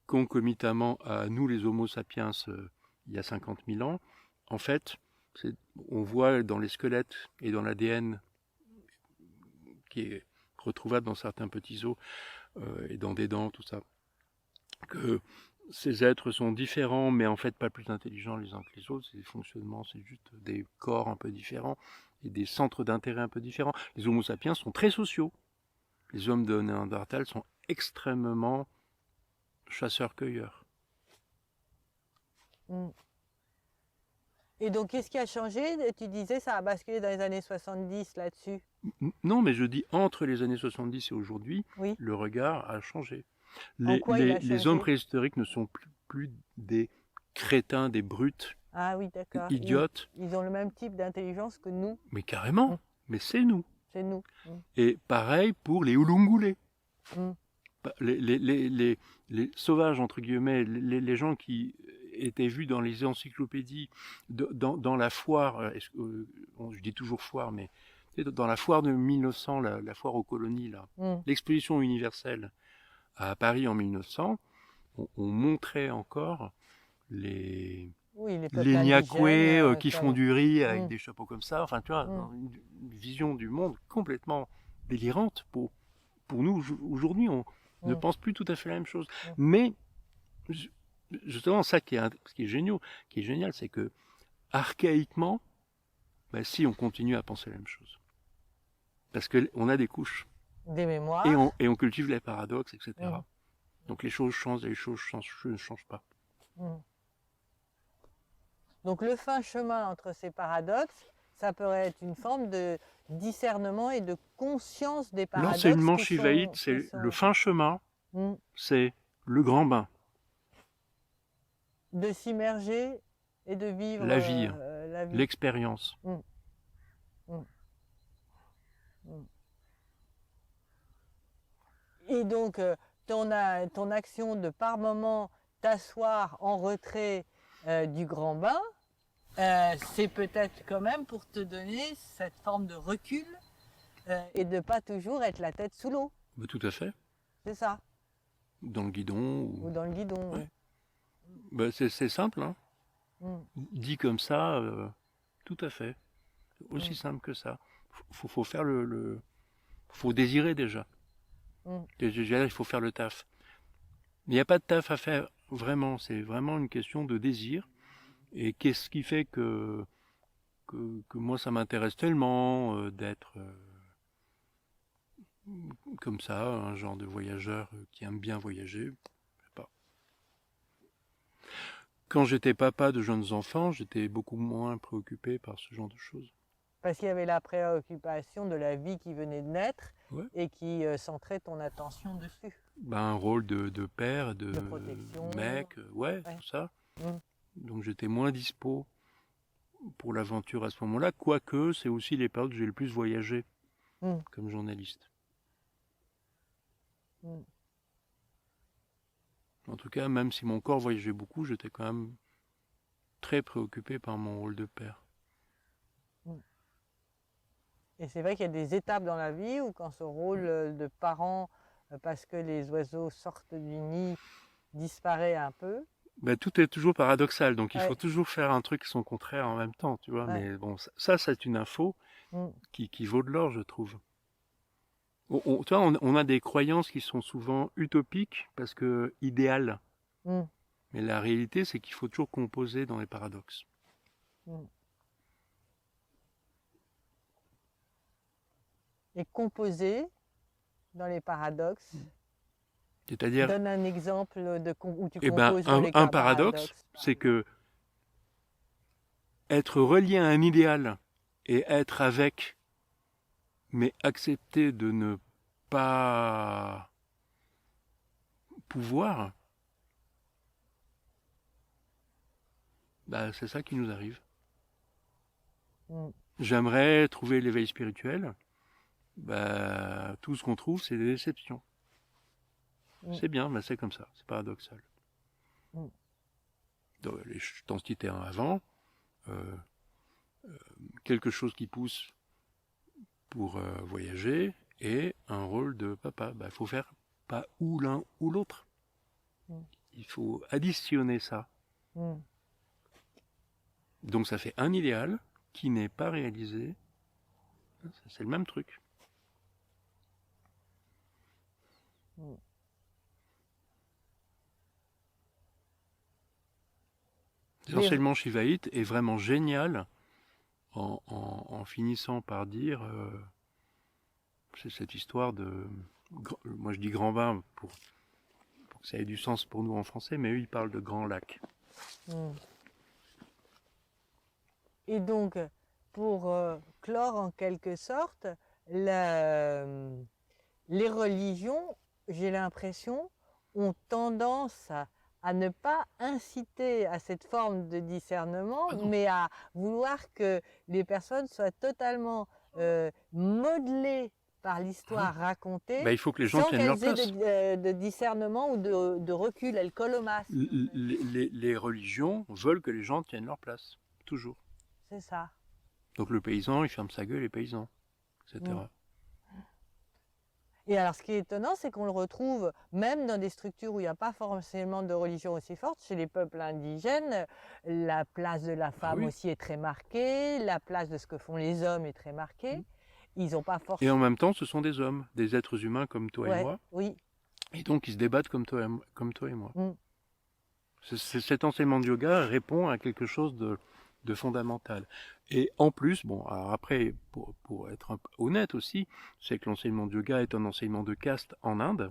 concomitamment à nous les Homo sapiens il y a 50 000 ans, en fait, on voit dans les squelettes et dans l'ADN qui est retrouvable dans certains petits os et dans des dents, tout ça, que ces êtres sont différents, mais en fait pas plus intelligents les uns que les autres. C'est des fonctionnements, c'est juste des corps un peu différents et des centres d'intérêt un peu différents. Les Homo sapiens sont très sociaux. Les hommes de Néandertal sont extrêmement chasseurs-cueilleurs. Mm. Et donc, qu'est-ce qui a changé? Tu disais ça a basculé dans les années 70 là-dessus. Non, mais je dis entre les années 70 et aujourd'hui, Oui. le regard a changé. En quoi il a Les hommes changé? préhistoriques ne sont plus des crétins, des brutes, Ah oui, d'accord. idiotes, Ils ont le même type d'intelligence que nous. mais carrément, Mm. mais c'est nous. C'est nous. Mm. Et pareil pour les Ulungulés. Mm. Les sauvages, entre guillemets, les gens qui étaient vus dans les encyclopédies, dans la foire, je dis toujours foire, mais dans la foire de 1900, la foire aux colonies, là, Mm. l'exposition universelle à Paris en 1900, on montrait encore les Oui, les peuples Niakoué indigènes, qui comme- font du riz avec Mm. des chapeaux comme ça. Enfin, tu vois, Mm. une vision du monde complètement délirante pour nous. Aujourd'hui, on ne Mm. pense plus tout à fait la même chose. Mm. Mais justement, ça ce qui est génial, c'est que archaïquement, ben, si on continue à penser la même chose, parce qu'on a des couches Des mémoires. et on cultive les paradoxes, etc. Mm. Donc les choses changent et les choses ne changent pas. Mm. Donc le fin chemin entre ces paradoxes, ça pourrait être une forme de discernement et de conscience des paradoxes. L'enseignement qui shivaïte, sont- c'est qui sont- le fin chemin, Mm. c'est le grand bain. De s'immerger et de vivre La vie, la vie. l'expérience. Et donc, ton action de par moment t'asseoir en retrait du grand bain, c'est peut-être quand même pour te donner cette forme de recul et de pas toujours être la tête sous l'eau. Bah, tout à fait. C'est ça. Dans le guidon. Ou dans le guidon. Ouais. Bah, c'est simple, hein. Mm. Dit comme ça, tout à fait. Aussi simple que ça. Faut faire faut désirer déjà. Mm. Il faut faire le taf. Il n'y a pas de taf à faire, vraiment. C'est vraiment une question de désir. Et qu'est-ce qui fait que moi ça m'intéresse tellement d'être comme ça, un genre de voyageur qui aime bien voyager, je sais pas. Quand j'étais papa de jeunes enfants, j'étais beaucoup moins préoccupé par ce genre de choses. Parce qu'il y avait la préoccupation de la vie qui venait de naître et qui centrait ton attention dessus. Ben, un rôle de père, de protection. mec, tout ça. Mm. Donc j'étais moins dispo pour l'aventure à ce moment-là, quoique c'est aussi les périodes où j'ai le plus voyagé. comme journaliste. En tout cas, même si mon corps voyageait beaucoup, j'étais quand même très préoccupé par mon rôle de père. Et c'est vrai qu'il y a des étapes dans la vie où quand ce rôle de parent, parce que les oiseaux sortent du nid, disparaît un peu. Ben, tout est toujours paradoxal, donc il Ouais. faut toujours faire un truc qui son contraire en même temps, tu vois. Ouais. Mais bon, ça c'est une info qui vaut de l'or, je trouve. Tu vois, on a des croyances qui sont souvent utopiques parce que idéales. Mais la réalité, c'est qu'il faut toujours composer dans les paradoxes. Et composer dans les paradoxes. C'est-à-dire, donne un exemple où tu eh ben, composes dans les un paradoxe, c'est que être relié à un idéal et être avec, mais accepter de ne pas pouvoir, bah, c'est ça qui nous arrive. J'aimerais trouver l'éveil spirituel. Bah, tout ce qu'on trouve, c'est des déceptions. C'est bien, mais c'est comme ça, c'est paradoxal. Donc, je t'en citais un avant. Quelque chose qui pousse pour voyager et un rôle de papa. Bah, faut faire pas ou l'un ou l'autre. Il faut additionner ça. Donc ça fait un idéal qui n'est pas réalisé. C'est le même truc. L'enseignement shivaïte est vraiment génial en finissant par dire c'est cette histoire de, moi je dis grand bain pour que ça ait du sens pour nous en français, mais eux ils parlent de grand lac. Et donc, pour clore en quelque sorte, les religions, j'ai l'impression, ont tendance à ne pas inciter à cette forme de discernement, mais à vouloir que les personnes soient totalement modelées par l'histoire racontée, bah, il faut que les gens sans tiennent leur qu'elles place. aient de discernement ou de recul, elles collent au masque. Les religions veulent que les gens tiennent leur place, toujours. C'est ça. Donc le paysan, il ferme sa gueule, les paysans, etc. Et alors, ce qui est étonnant, c'est qu'on le retrouve même dans des structures où il n'y a pas forcément de religion aussi forte. Chez les peuples indigènes, la place de la femme aussi est très marquée, la place de ce que font les hommes est très marquée. Ils n'ont pas forcément... Et en même temps, ce sont des hommes, des êtres humains comme toi et moi. Oui. Et donc, ils se débattent comme toi et moi. Cet enseignement de yoga répond à quelque chose de fondamental. Et en plus, bon, alors après, pour être un peu honnête aussi, c'est que l'enseignement de yoga est un enseignement de caste en Inde,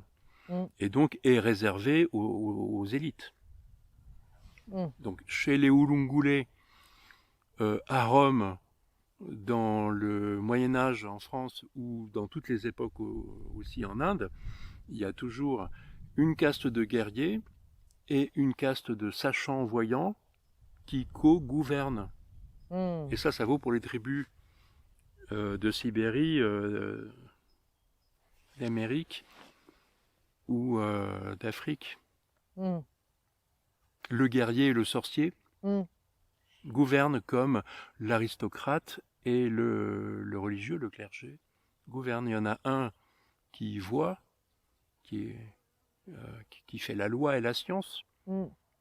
et donc est réservé aux élites. Donc, chez les Ulungule, à Rome, dans le Moyen-Âge en France, ou dans toutes les époques aussi en Inde, il y a toujours une caste de guerriers et une caste de sachants-voyants qui co-gouvernent. Et ça vaut pour les tribus de Sibérie, d'Amérique ou d'Afrique. Le guerrier et le sorcier gouvernent comme l'aristocrate et le religieux, le clergé, gouvernent. Il y en a un qui voit, qui fait la loi et la science,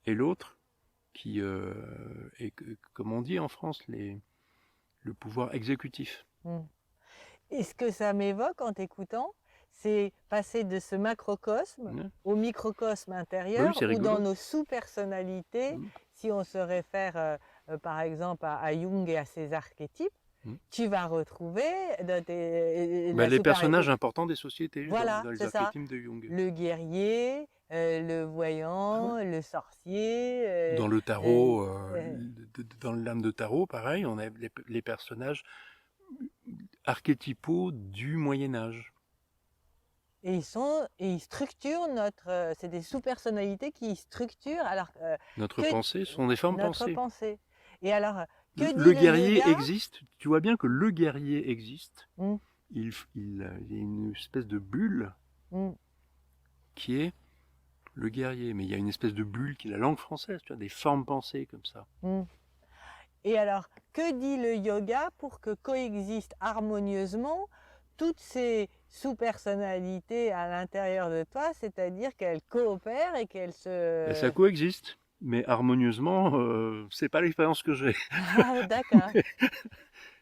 et l'autre qui est, comme on dit en France, le pouvoir exécutif. Et ce que ça m'évoque en t'écoutant, c'est passer de ce macrocosme au microcosme intérieur, ou dans nos sous-personnalités, si on se réfère par exemple à Jung et à ses archétypes, tu vas retrouver les personnages importants des sociétés, voilà, dans les archétypes de Jung. Le guerrier, le voyant, le sorcier. Dans le tarot, dans l'âme de tarot, pareil, on a les personnages archétypaux du Moyen-Âge. Et ils structurent notre... c'est des sous-personnalités qui structurent... Notre pensée sont des formes pensées. Notre pensée. Et alors, le guerrier existe, tu vois bien que le guerrier existe, il y a une espèce de bulle qui est le guerrier. Mais il y a une espèce de bulle qui est la langue française, tu vois, des formes pensées comme ça. Et alors, que dit le yoga pour que coexistent harmonieusement toutes ces sous-personnalités à l'intérieur de toi, c'est-à-dire qu'elles coopèrent et qu'elles se... Et ça coexiste, mais harmonieusement, c'est pas l'expérience que j'ai. Ah, d'accord.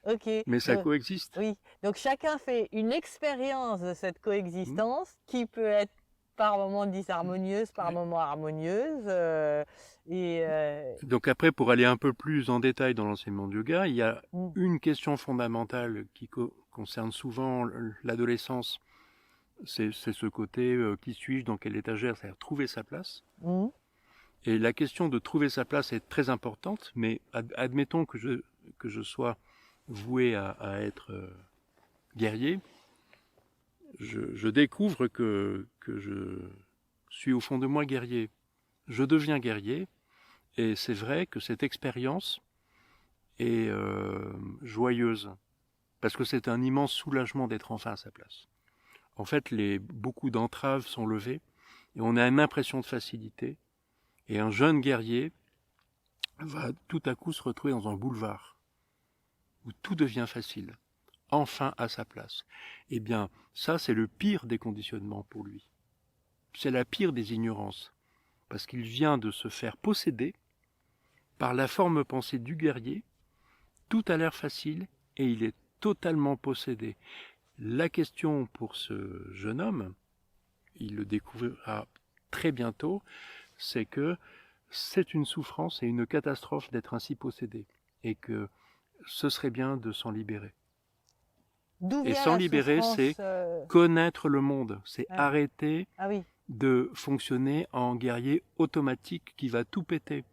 Ok. Mais ça Donc, coexiste. oui. Donc chacun fait une expérience de cette coexistence qui peut être par moments disharmonieuse, par moments harmonieuse. Donc après, pour aller un peu plus en détail dans l'enseignement du yoga, il y a une question fondamentale qui concerne souvent l'adolescence. C'est ce côté qui suis-je, dans quelle étagère, c'est-à-dire trouver sa place. Et la question de trouver sa place est très importante, mais admettons que je sois voué à être guerrier, je découvre que je suis au fond de moi guerrier. Je deviens guerrier, et c'est vrai que cette expérience est joyeuse, parce que c'est un immense soulagement d'être enfin à sa place. En fait, beaucoup d'entraves sont levées, et on a une impression de facilité, et un jeune guerrier va tout à coup se retrouver dans un boulevard, où tout devient facile, enfin à sa place. Eh bien, ça, c'est le pire des conditionnements pour lui. C'est la pire des ignorances, parce qu'il vient de se faire posséder par la forme pensée du guerrier. Tout a l'air facile, et il est totalement possédé. La question pour ce jeune homme, il le découvrira très bientôt, c'est que c'est une souffrance et une catastrophe d'être ainsi possédé, et que ce serait bien de s'en libérer. Et s'en libérer, c'est connaître le monde, c'est arrêter de fonctionner en guerrier automatique qui va tout péter.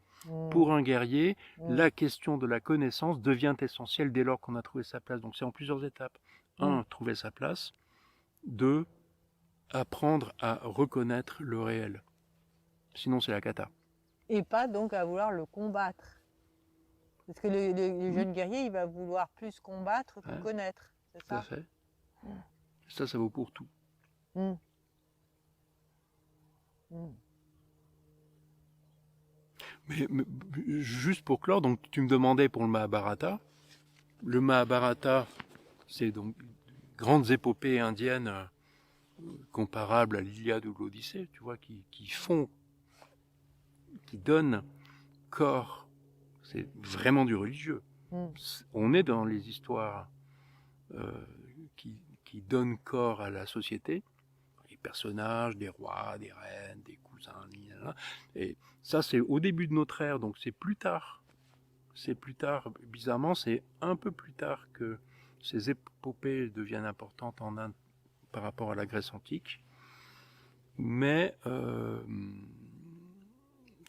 Pour un guerrier, la question de la connaissance devient essentielle dès lors qu'on a trouvé sa place. Donc c'est en plusieurs étapes. 1, trouver sa place. 2, apprendre à reconnaître le réel. Sinon c'est la cata. Et pas donc à vouloir le combattre. Parce que le jeune guerrier, il va vouloir plus combattre que connaître. C'est ça ? Tout à fait. Ça vaut pour tout. Mais juste pour clore, donc tu me demandais pour le Mahabharata. Le Mahabharata, c'est donc grandes épopées indiennes comparables à l'Iliade ou l'Odyssée, tu vois, qui donnent corps. C'est vraiment du religieux. On est dans les histoires qui donnent corps à la société. Les personnages, des rois, des reines, des cousins, et ça c'est au début de notre ère, donc c'est plus tard. C'est plus tard, bizarrement, c'est un peu plus tard que ces épopées deviennent importantes en Inde par rapport à la Grèce antique. Mais,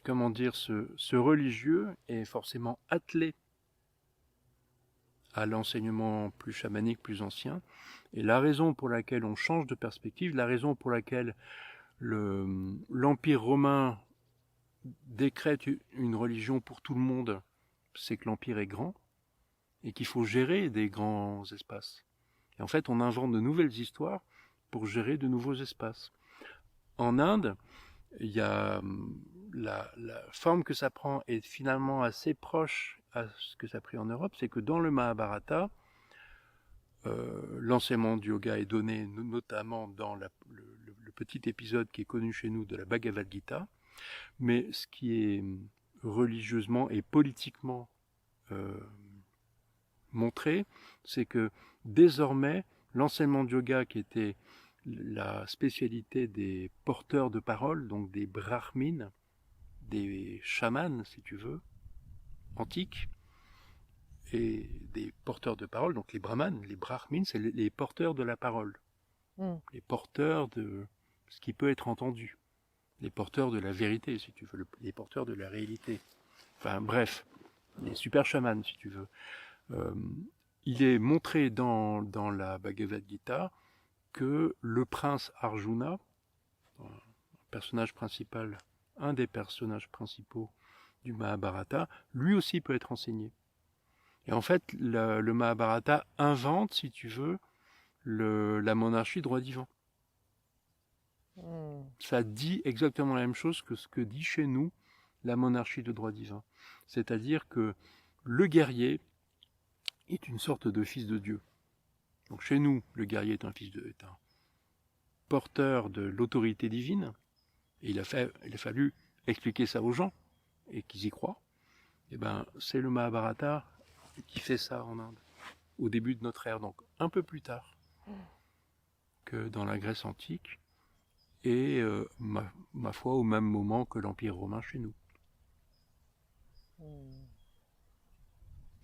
comment dire, ce religieux est forcément attelé à l'enseignement plus chamanique, plus ancien. Et la raison pour laquelle on change de perspective, la raison pour laquelle l'Empire romain décrète une religion pour tout le monde, c'est que l'Empire est grand et qu'il faut gérer des grands espaces. Et en fait, on invente de nouvelles histoires pour gérer de nouveaux espaces. En Inde, il y a la forme que ça prend est finalement assez proche à ce que ça a pris en Europe, c'est que dans le Mahabharata, l'enseignement du yoga est donné notamment dans le petit épisode qui est connu chez nous de la Bhagavad Gita, mais ce qui est religieusement et politiquement montré, c'est que désormais, l'enseignement du yoga qui était la spécialité des porteurs de parole, donc des brahmines, des chamans, si tu veux, antiques, et des porteurs de parole, donc les brahmanes, les brahmines, c'est les porteurs de la parole, les porteurs de ce qui peut être entendu, les porteurs de la vérité, si tu veux, les porteurs de la réalité. Enfin bref, les super chamans, si tu veux. Il est montré dans la Bhagavad Gita que le prince Arjuna, personnage principal, un des personnages principaux du Mahabharata, lui aussi peut être enseigné. Et en fait, le Mahabharata invente, si tu veux, la monarchie droit divin. Ça dit exactement la même chose que ce que dit chez nous la monarchie de droit divin. C'est-à-dire que le guerrier est une sorte de fils de Dieu. Donc chez nous, le guerrier est un porteur de l'autorité divine. Et il a fallu expliquer ça aux gens et qu'ils y croient. Et ben, c'est le Mahabharata qui fait ça en Inde, au début de notre ère, donc un peu plus tard que dans la Grèce antique, et ma foi au même moment que l'Empire romain chez nous.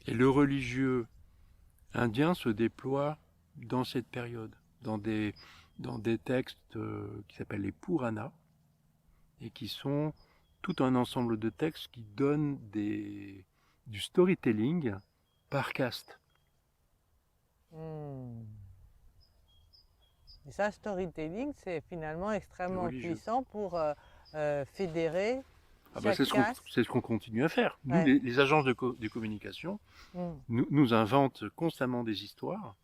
Et le religieux indien se déploie dans cette période, dans des textes qui s'appellent les Puranas, et qui sont tout un ensemble de textes qui donnent du storytelling par caste. Et ça, storytelling, c'est finalement extrêmement puissant pour fédérer c'est ce qu'on continue à faire. Nous, ouais. les agences de communication, nous inventent constamment des histoires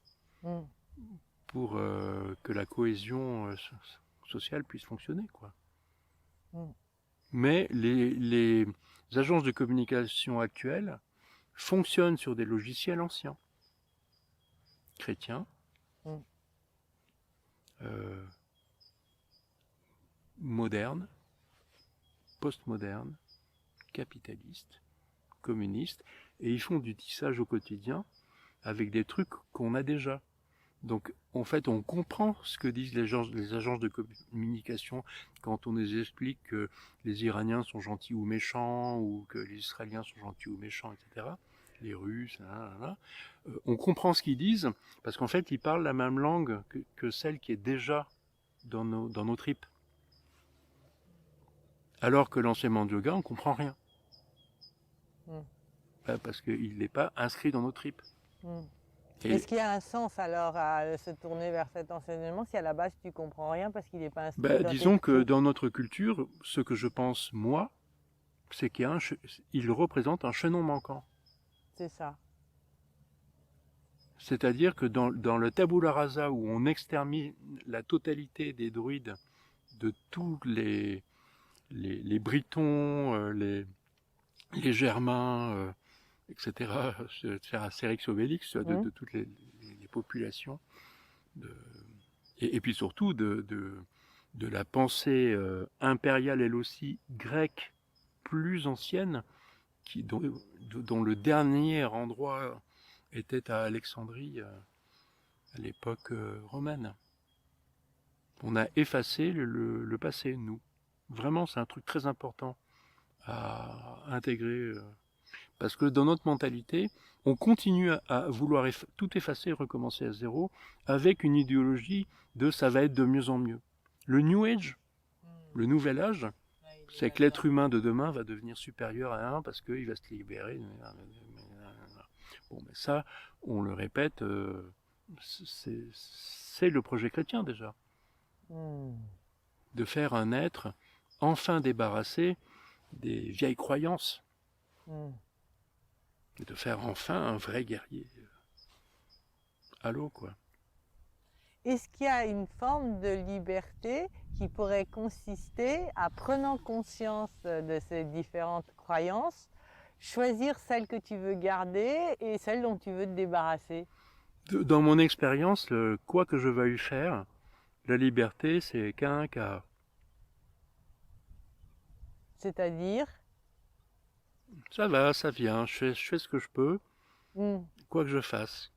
pour que la cohésion sociale puisse fonctionner, quoi. Mais les agences de communication actuelles fonctionnent sur des logiciels anciens, chrétiens, modernes, postmodernes, capitalistes, communistes, et ils font du tissage au quotidien avec des trucs qu'on a déjà. Donc, en fait, on comprend ce que disent les agences de communication quand on nous explique que les Iraniens sont gentils ou méchants, ou que les Israéliens sont gentils ou méchants, etc. Les Russes, on comprend ce qu'ils disent, parce qu'en fait, ils parlent la même langue que celle qui est déjà dans nos tripes. Alors que l'enseignement de yoga, on ne comprend rien. Parce qu'il n'est pas inscrit dans nos tripes. Est-ce qu'il y a un sens alors à se tourner vers cet enseignement si à la base tu ne comprends rien parce qu'il n'est pas inscrit dans disons que dans notre culture, ce que je pense, moi, c'est qu'il représente un chaînon manquant. C'est ça. C'est-à-dire que dans le tabula rasa où on extermine la totalité des druides de tous les Britons, les Germains, etc., Astérix Obélix, de toutes les populations, et puis surtout de la pensée impériale, elle aussi, grecque, plus ancienne, dont le dernier endroit était à Alexandrie, à l'époque romaine. On a effacé le passé, nous. Vraiment, c'est un truc très important à intégrer, parce que dans notre mentalité, on continue à vouloir tout effacer et recommencer à zéro, avec une idéologie de ça va être de mieux en mieux. Le New Age, le nouvel âge, c'est que l'être humain de demain va devenir supérieur à un parce qu'il va se libérer. Bon, mais ça, on le répète, c'est le projet chrétien déjà. De faire un être enfin débarrassé des vieilles croyances. Et de faire enfin un vrai guerrier. Allô, quoi. Est-ce qu'il y a une forme de liberté qui pourrait consister à, prenant conscience de ces différentes croyances, choisir celle que tu veux garder et celle dont tu veux te débarrasser? Dans mon expérience, quoi que je veuille faire, la liberté, c'est qu'un cas. C'est-à-dire? Ça va, ça vient, je fais ce que je peux, quoi que je fasse.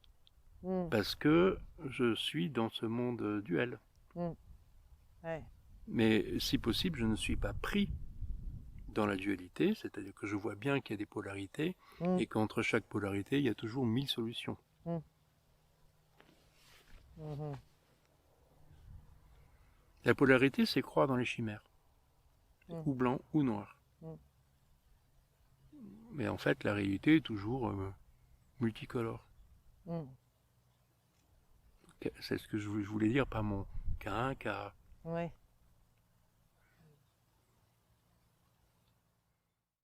Parce que je suis dans ce monde duel. Ouais. Mais si possible, je ne suis pas pris dans la dualité, c'est-à-dire que je vois bien qu'il y a des polarités, et qu'entre chaque polarité, il y a toujours 1000 solutions. La polarité, c'est croire dans les chimères, ou blanc ou noir. Mais en fait, la réalité est toujours multicolore. C'est ce que je voulais dire par mon K1, K. Ouais.